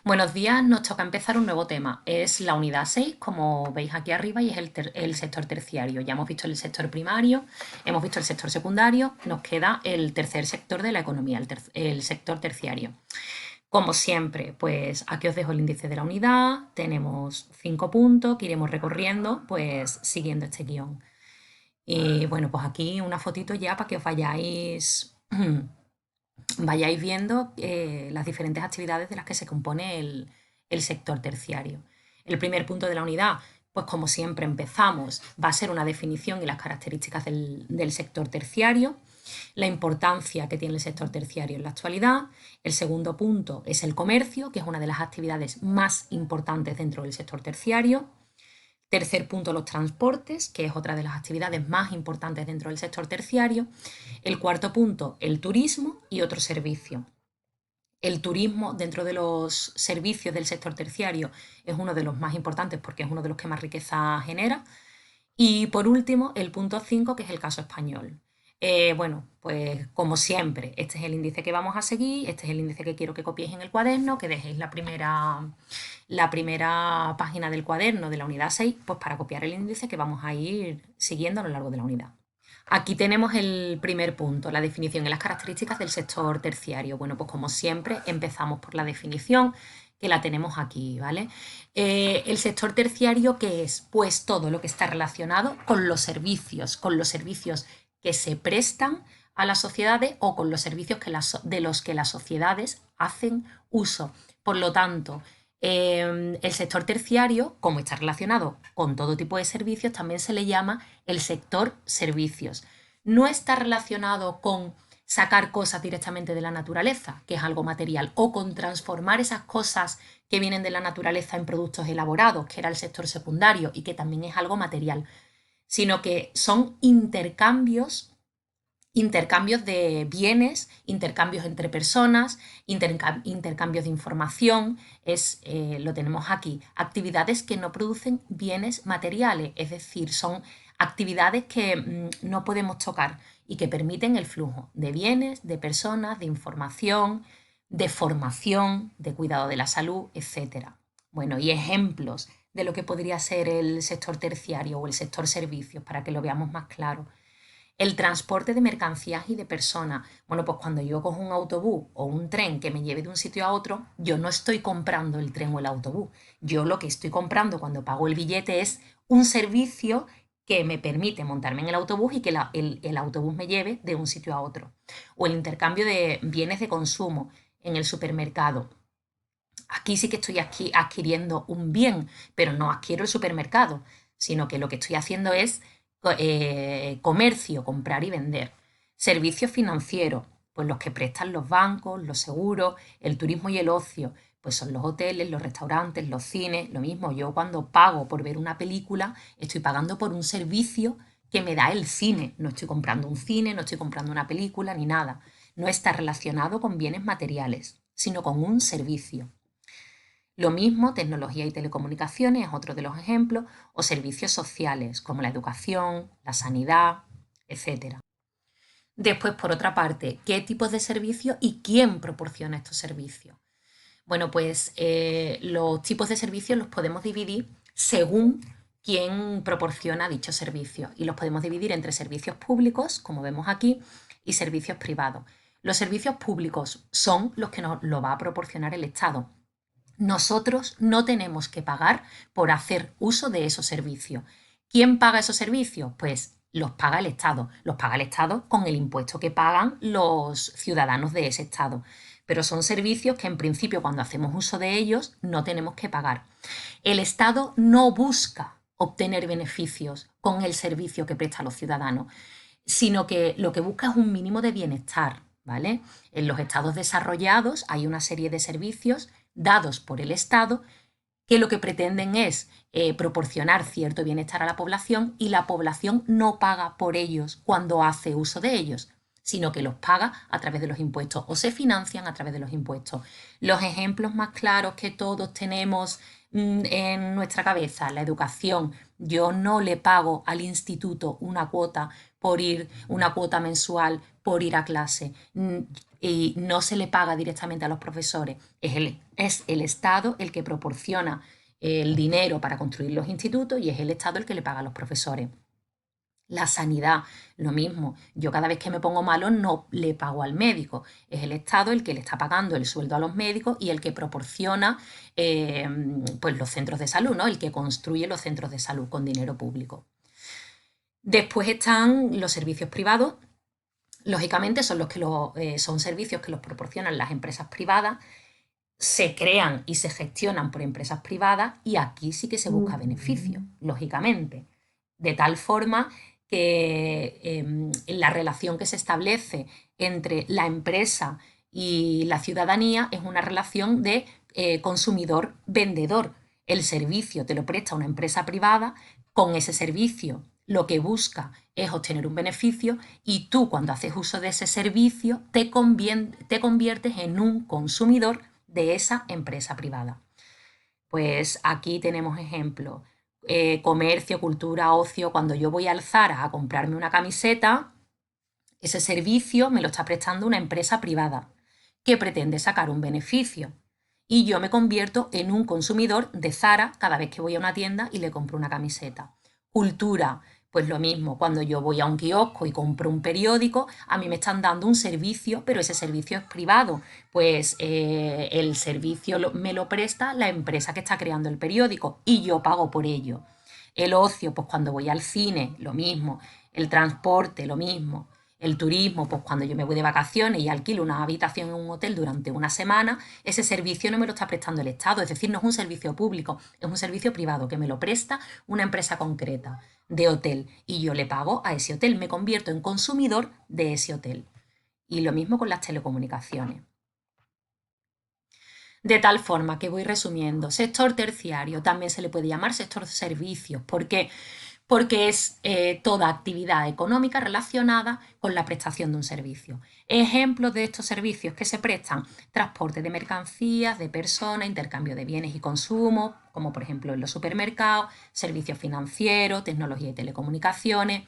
Buenos días, nos toca empezar un nuevo tema. Es la unidad 6, como veis aquí arriba, y es el sector terciario. Ya hemos visto el sector primario, hemos visto el sector secundario, nos queda el tercer sector de la economía, el sector terciario. Como siempre, pues aquí os dejo el índice de la unidad, tenemos 5 puntos que iremos recorriendo, pues siguiendo este guión. Y bueno, pues aquí una fotito ya para que os vayáis viendo las diferentes actividades de las que se compone el sector terciario. El primer punto de la unidad, pues como siempre empezamos, va a ser una definición y las características del sector terciario, la importancia que tiene el sector terciario en la actualidad. El segundo punto es el comercio, que es una de las actividades más importantes dentro del sector terciario. Tercer punto, los transportes, que es otra de las actividades más importantes dentro del sector terciario. El cuarto punto, el turismo y otros servicios. El turismo dentro de los servicios del sector terciario es uno de los más importantes porque es uno de los que más riqueza genera. Y por último, el punto 5, que es el caso español. Bueno, pues como siempre, este es el índice que vamos a seguir, este es el índice que quiero que copiéis en el cuaderno, que dejéis la primera página del cuaderno de la unidad 6, pues para copiar el índice que vamos a ir siguiendo a lo largo de la unidad. Aquí tenemos el primer punto, la definición y las características del sector terciario. Bueno, pues como siempre empezamos por la definición, que la tenemos aquí, ¿vale? El sector terciario, ¿qué es? Pues todo lo que está relacionado con los servicios que se prestan a las sociedades o con los servicios de los que las sociedades hacen uso. Por lo tanto, el sector terciario, como está relacionado con todo tipo de servicios, también se le llama el sector servicios. No está relacionado con sacar cosas directamente de la naturaleza, que es algo material, o con transformar esas cosas que vienen de la naturaleza en productos elaborados, que era el sector secundario y que también es algo material, sino que son intercambios de bienes, intercambios entre personas, intercambios de información, lo tenemos aquí, actividades que no producen bienes materiales, es decir, son actividades que no podemos tocar y que permiten el flujo de bienes, de personas, de información, de formación, de cuidado de la salud, etcétera. Bueno, y ejemplos de lo que podría ser el sector terciario o el sector servicios, para que lo veamos más claro. El transporte de mercancías y de personas. Bueno, pues cuando yo cojo un autobús o un tren que me lleve de un sitio a otro, yo no estoy comprando el tren o el autobús. Yo lo que estoy comprando cuando pago el billete es un servicio que me permite montarme en el autobús y que el autobús me lleve de un sitio a otro. O el intercambio de bienes de consumo en el supermercado. Aquí sí que estoy adquiriendo un bien, pero no adquiero el supermercado, sino que lo que estoy haciendo es comercio, comprar y vender. Servicios financieros, pues los que prestan los bancos, los seguros, el turismo y el ocio, pues son los hoteles, los restaurantes, los cines. Lo mismo, yo cuando pago por ver una película, estoy pagando por un servicio que me da el cine. No estoy comprando un cine, no estoy comprando una película ni nada. No está relacionado con bienes materiales, sino con un servicio. Lo mismo, tecnología y telecomunicaciones es otro de los ejemplos, o servicios sociales como la educación, la sanidad, etcétera. Después, por otra parte, ¿qué tipos de servicios y quién proporciona estos servicios? Bueno, pues los tipos de servicios los podemos dividir según quién proporciona dichos servicios y los podemos dividir entre servicios públicos, como vemos aquí, y servicios privados. Los servicios públicos son los que nos lo va a proporcionar el Estado. Nosotros no tenemos que pagar por hacer uso de esos servicios. ¿Quién paga esos servicios? Pues los paga el Estado. Los paga el Estado con el impuesto que pagan los ciudadanos de ese Estado. Pero son servicios que en principio cuando hacemos uso de ellos no tenemos que pagar. El Estado no busca obtener beneficios con el servicio que presta a los ciudadanos, sino que lo que busca es un mínimo de bienestar, ¿vale? En los estados desarrollados hay una serie de servicios dados por el Estado que lo que pretenden es proporcionar cierto bienestar a la población y la población no paga por ellos cuando hace uso de ellos, sino que los paga a través de los impuestos o se financian a través de los impuestos. Los ejemplos más claros que todos tenemos en nuestra cabeza, la educación. Yo no le pago al instituto una cuota una cuota mensual por ir a clase. Y no se le paga directamente a los profesores. Es el Estado el que proporciona el dinero para construir los institutos y es el Estado el que le paga a los profesores. La sanidad, lo mismo. Yo cada vez que me pongo malo no le pago al médico. Es el Estado el que le está pagando el sueldo a los médicos y el que proporciona pues los centros de salud, ¿no? El que construye los centros de salud con dinero público. Después están los servicios privados. Lógicamente son son servicios que los proporcionan las empresas privadas, se crean y se gestionan por empresas privadas y aquí sí que se busca beneficio, lógicamente. De tal forma que la relación que se establece entre la empresa y la ciudadanía es una relación de consumidor-vendedor. El servicio te lo presta una empresa privada, con ese servicio lo que busca es obtener un beneficio y tú cuando haces uso de ese servicio te conviertes en un consumidor de esa empresa privada. Pues aquí tenemos ejemplos. Comercio, cultura, ocio. Cuando yo voy al Zara a comprarme una camiseta, ese servicio me lo está prestando una empresa privada que pretende sacar un beneficio. Y yo me convierto en un consumidor de Zara cada vez que voy a una tienda y le compro una camiseta. Cultura, pues lo mismo, cuando yo voy a un kiosco y compro un periódico, a mí me están dando un servicio, pero ese servicio es privado. Pues el servicio me lo presta la empresa que está creando el periódico y yo pago por ello. El ocio, pues cuando voy al cine, lo mismo. El transporte, lo mismo. El turismo, pues cuando yo me voy de vacaciones y alquilo una habitación en un hotel durante una semana, ese servicio no me lo está prestando el Estado, es decir, no es un servicio público, es un servicio privado que me lo presta una empresa concreta de hotel y yo le pago a ese hotel, me convierto en consumidor de ese hotel. Y lo mismo con las telecomunicaciones. De tal forma que voy resumiendo, sector terciario también se le puede llamar sector servicios. ¿Por qué? Porque es toda actividad económica relacionada con la prestación de un servicio. Ejemplos de estos servicios que se prestan: transporte de mercancías, de personas, intercambio de bienes y consumo, como por ejemplo en los supermercados, servicios financieros, tecnología y telecomunicaciones.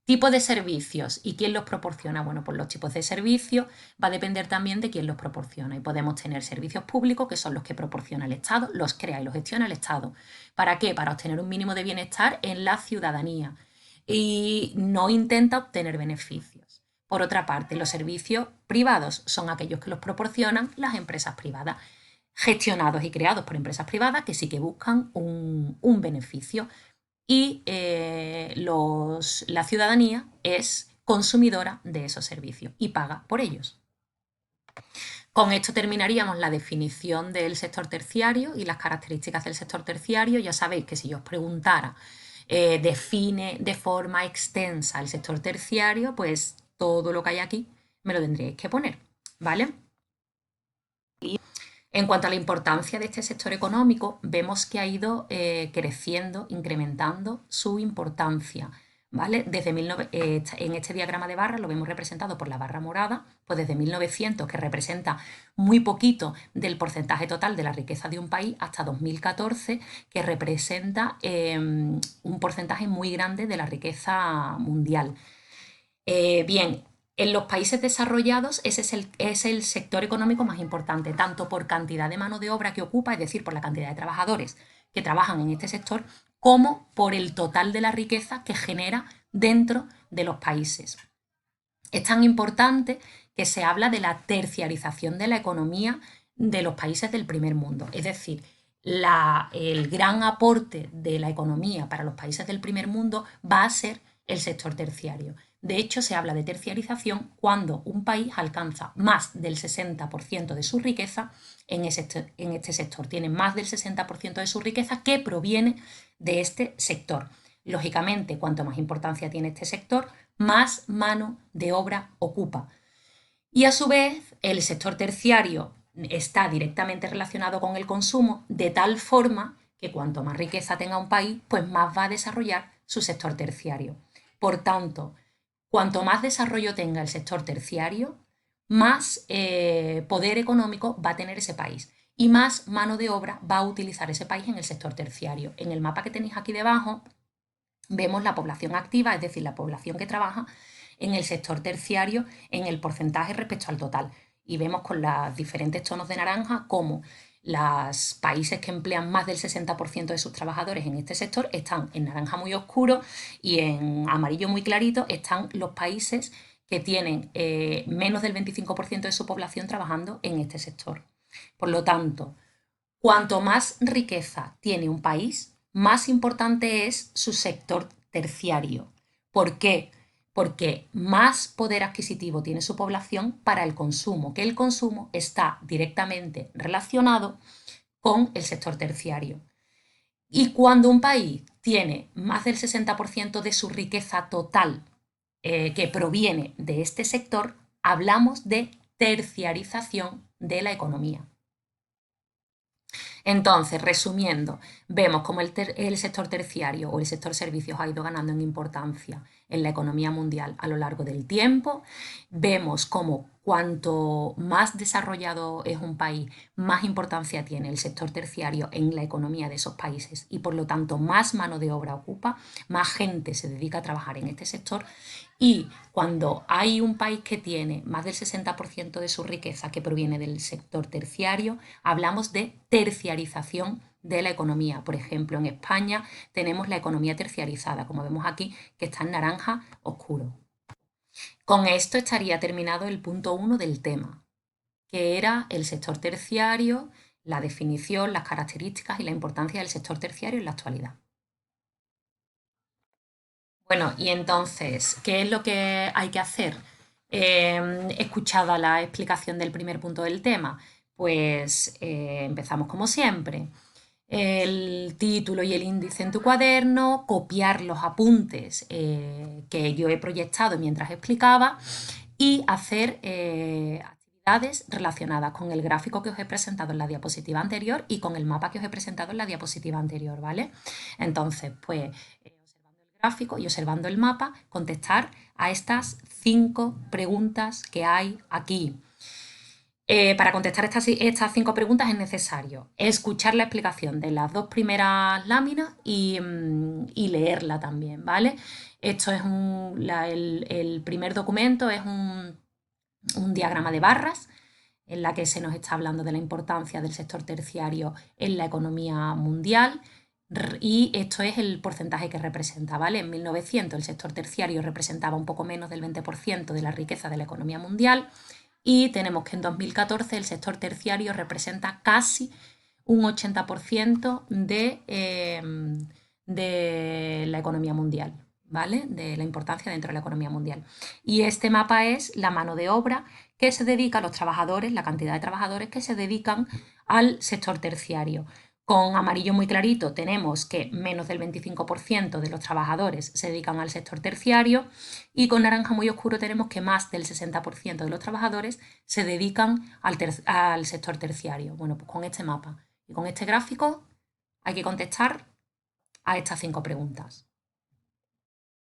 Tipo de servicios y quién los proporciona. Bueno, pues los tipos de servicios va a depender también de quién los proporciona. Y podemos tener servicios públicos, que son los que proporciona el Estado, los crea y los gestiona el Estado. ¿Para qué? Para obtener un mínimo de bienestar en la ciudadanía y no intenta obtener beneficios. Por otra parte, los servicios privados son aquellos que los proporcionan las empresas privadas, gestionados y creados por empresas privadas que sí que buscan un beneficio y la ciudadanía es consumidora de esos servicios y paga por ellos. Con esto terminaríamos la definición del sector terciario y las características del sector terciario. Ya sabéis que si yo os preguntara, define de forma extensa el sector terciario, pues todo lo que hay aquí me lo tendríais que poner, ¿vale? En cuanto a la importancia de este sector económico, vemos que ha ido creciendo, incrementando su importancia. ¿Vale? En este diagrama de barras lo vemos representado por la barra morada, pues desde 1900, que representa muy poquito del porcentaje total de la riqueza de un país, hasta 2014, que representa un porcentaje muy grande de la riqueza mundial. Bien, en los países desarrollados ese es el sector económico más importante, tanto por cantidad de mano de obra que ocupa, es decir, por la cantidad de trabajadores que trabajan en este sector, como por el total de la riqueza que genera dentro de los países. Es tan importante que se habla de la terciarización de la economía de los países del primer mundo, es decir, el gran aporte de la economía para los países del primer mundo va a ser el sector terciario. De hecho, se habla de terciarización cuando un país alcanza más del 60% de su riqueza en este sector. Tiene más del 60% de su riqueza que proviene de este sector. Lógicamente, cuanto más importancia tiene este sector, más mano de obra ocupa. Y a su vez, el sector terciario está directamente relacionado con el consumo, de tal forma que cuanto más riqueza tenga un país, pues más va a desarrollar su sector terciario. Por tanto, Cuanto más desarrollo tenga el sector terciario, más poder económico va a tener ese país y más mano de obra va a utilizar ese país en el sector terciario. En el mapa que tenéis aquí debajo vemos la población activa, es decir, la población que trabaja en el sector terciario en el porcentaje respecto al total. Y vemos con los diferentes tonos de naranja cómo los países que emplean más del 60% de sus trabajadores en este sector están en naranja muy oscuro y en amarillo muy clarito están los países que tienen menos del 25% de su población trabajando en este sector. Por lo tanto, cuanto más riqueza tiene un país, más importante es su sector terciario. ¿Por qué? Porque más poder adquisitivo tiene su población para el consumo, que el consumo está directamente relacionado con el sector terciario. Y cuando un país tiene más del 60% de su riqueza total que proviene de este sector, hablamos de terciarización de la economía. Entonces, resumiendo, vemos cómo el sector terciario o el sector servicios ha ido ganando en importancia en la economía mundial a lo largo del tiempo. Vemos cómo cuanto más desarrollado es un país, más importancia tiene el sector terciario en la economía de esos países y por lo tanto más mano de obra ocupa, más gente se dedica a trabajar en este sector y cuando hay un país que tiene más del 60% de su riqueza que proviene del sector terciario, hablamos de terciarización de la economía. Por ejemplo, en España tenemos la economía terciarizada, como vemos aquí, que está en naranja oscuro. Con esto estaría terminado el punto 1 del tema, que era el sector terciario, la definición, las características y la importancia del sector terciario en la actualidad. Bueno, y entonces, ¿qué es lo que hay que hacer? Escuchada la explicación del primer punto del tema, pues empezamos como siempre. El título y el índice en tu cuaderno, copiar los apuntes que yo he proyectado mientras explicaba y hacer actividades relacionadas con el gráfico que os he presentado en la diapositiva anterior y con el mapa que os he presentado en la diapositiva anterior, ¿vale? Entonces, pues observando el gráfico y observando el mapa, contestar a estas 5 preguntas que hay aquí. Para contestar estas 5 preguntas es necesario escuchar la explicación de las 2 primeras láminas y leerla también, ¿vale? Esto es el primer documento, es un diagrama de barras en la que se nos está hablando de la importancia del sector terciario en la economía mundial y esto es el porcentaje que representa, ¿vale? En 1900 el sector terciario representaba un poco menos del 20% de la riqueza de la economía mundial y tenemos que en 2014 el sector terciario representa casi un 80% de la economía mundial, ¿vale? De la importancia dentro de la economía mundial. Y este mapa es la mano de obra que se dedica a los trabajadores, la cantidad de trabajadores que se dedican al sector terciario. Con amarillo muy clarito tenemos que menos del 25% de los trabajadores se dedican al sector terciario y con naranja muy oscuro tenemos que más del 60% de los trabajadores se dedican al sector terciario. Bueno, pues con este mapa y con este gráfico hay que contestar a estas 5 preguntas.